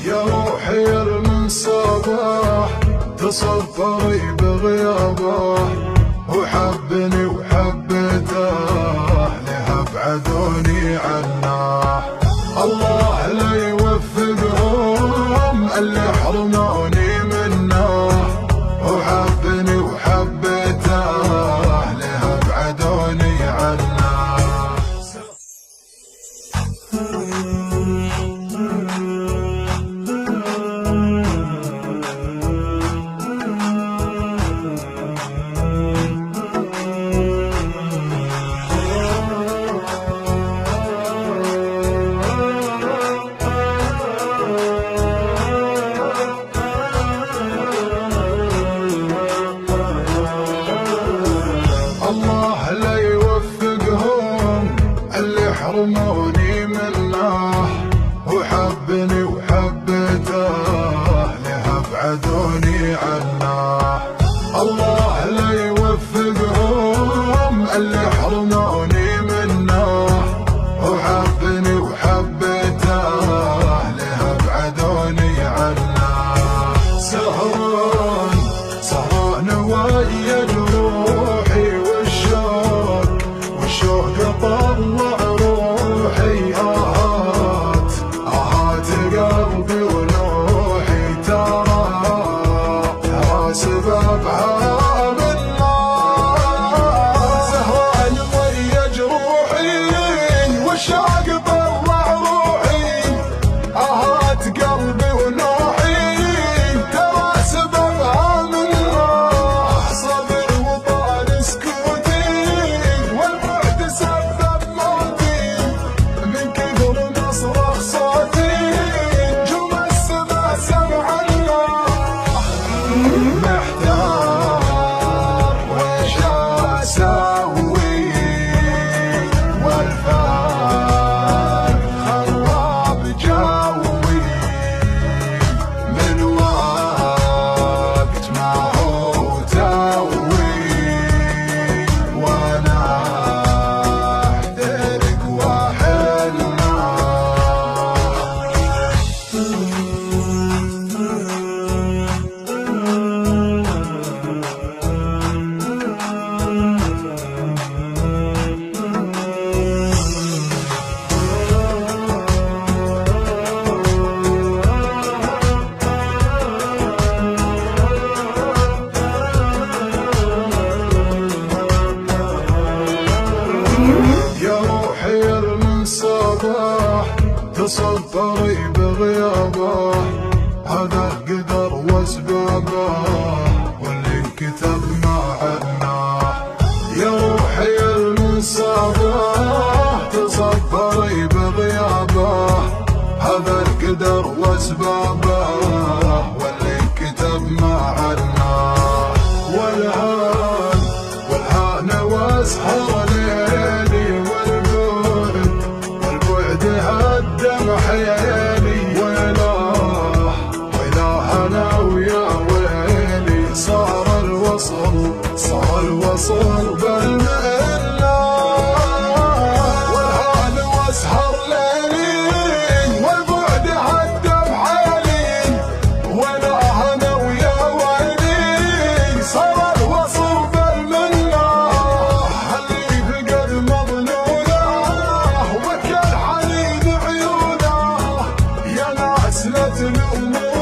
يا روحي المنصباح تصفري بغيابه، وحبني وحبته لها بعدوني عنه. الله لا يوفقهم اللي حرموني منه، وحبني وحبته لها بعدوني عنه. الله لا يوفقهم اللي حرموني منه، وحبني وحبته لها بعدوني عنه. الله لا يوفقهم اللي حرموني منه، وحبني وحبته لها بعدوني عنه. سهران سهران ويا روحي والشوق طلع روحي، آهات آهات قلبي ونوحي، ترى سببها بالنار. سهران ويا جروحي والشوق طلع روحي، آهات قلبي ونوحي، ترى سببها من الله. صبر وطال سكوتي والبعد سبب موتي، من كثر نصرخ صوتي جم السما سمع الله. محتار ويش اسوي والفار خراب جوي، من وقت ما هو توي وانا احترق واحل يا روحي المنصباح تصفري بغيابه، هذا القدر واسبابه واللي انكتب ما عناه. يا روحي المنصباح تصفري بغيابه، هذا القدر واسبابه واللي انكتب ما عناه. والهان واسهر ليلي والبعد هدم حيالي، وإله أنا ويا ويلي، صار الوصل بالمئلة. والهان واسهر ليلي والبعد هدم حيالي، وإله أنا ويا ويلي، صار الوصل بالمئلة. اللي فقد مظلوله وكل حنين عيونه، يا ناس لا تلومون